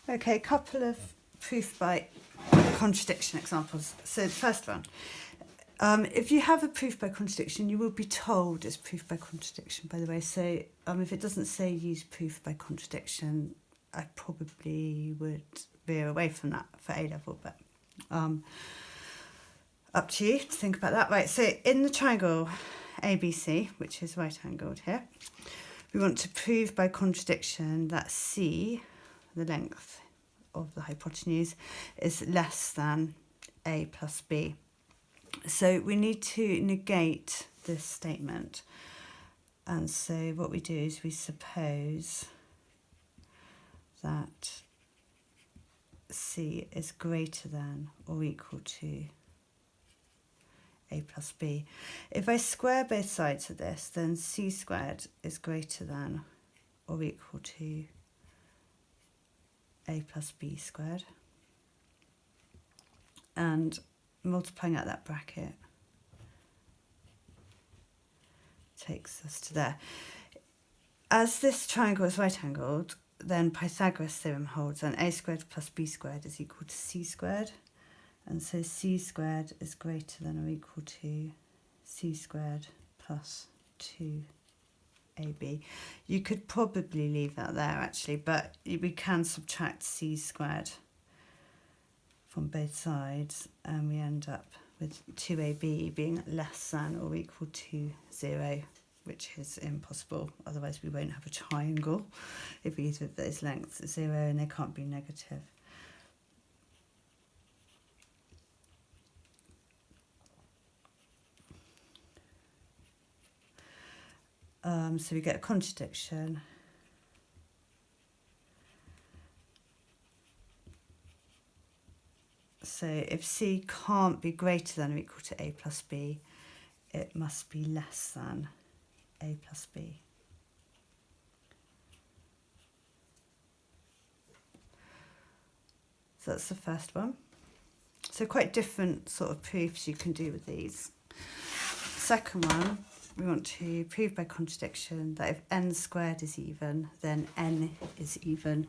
Okay, a couple of proof by contradiction examples. So the first one, if you have a proof by contradiction, you will be told it's proof by contradiction, by the way. So if it doesn't say use proof by contradiction, I probably would veer away from that for A-level, but up to you to think about that. Right, so in the triangle ABC, which is right-angled here, we want to prove by contradiction that C, the length of the hypotenuse, is less than A plus B. So we need to negate this statement. And so what we do is we suppose that C is greater than or equal to A plus B. If I square both sides of this, then C squared is greater than or equal to A plus B squared. And multiplying out that bracket takes us to there. As this triangle is right-angled, then Pythagoras' theorem holds, and A squared plus B squared is equal to C squared. And so C squared is greater than or equal to C squared plus 2AB. You could probably leave that there actually, but we can subtract C squared from both sides, and we end up with 2AB being less than or equal to 0, which is impossible. Otherwise we won't have a triangle if either of those lengths are 0, and they can't be negative. So we get a contradiction. So if C can't be greater than or equal to A plus B, it must be less than A plus B. So that's the first one. So quite different sort of proofs you can do with these. Second one, we want to prove by contradiction that if n squared is even, then n is even.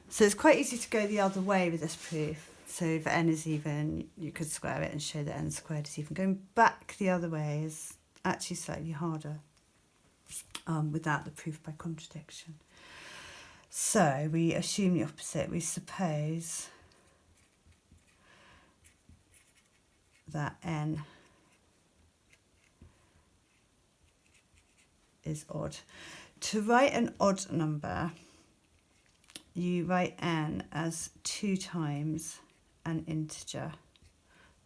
So it's quite easy to go the other way with this proof. So if n is even, you could square it and show that n squared is even. Going back the other way is actually slightly harder without the proof by contradiction. So we assume the opposite. We suppose that n is odd. To write an odd number, you write n as 2 times an integer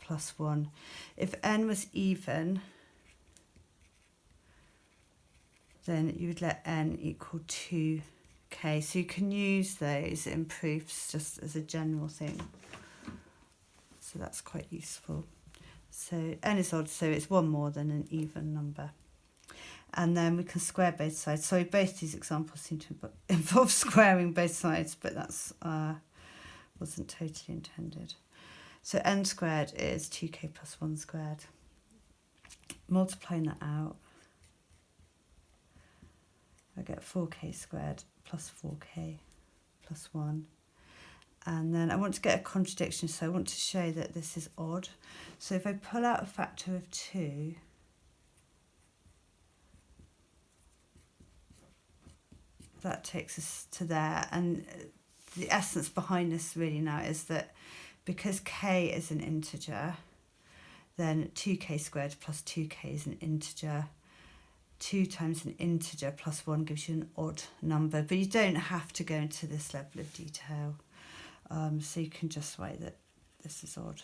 plus 1. If n was even, then you would let n equal 2k. So you can use those in proofs just as a general thing. So that's quite useful. So n is odd, so it's 1 more than an even number. And then we can square both sides. So both these examples seem to involve squaring both sides, but that's wasn't totally intended. So n squared is 2k plus 1 squared. Multiplying that out, I get 4k squared plus 4k plus 1. And then I want to get a contradiction, so I want to show that this is odd. So if I pull out a factor of 2, that takes us to there. And the essence behind this really now is that because k is an integer, then 2k squared plus 2k is an integer. 2 times an integer plus 1 gives you an odd number, but you don't have to go into this level of detail. So you can just write that this is odd.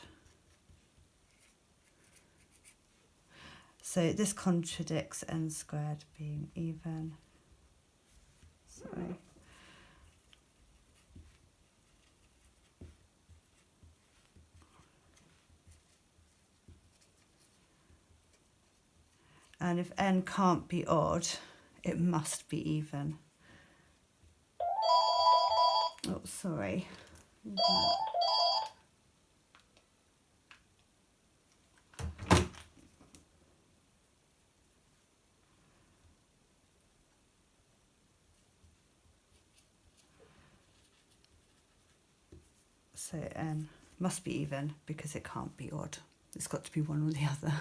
So this contradicts n squared being even. Sorry. And if n can't be odd, it must be even. Oh, sorry. So n must be even because it can't be odd. It's got to be one or the other.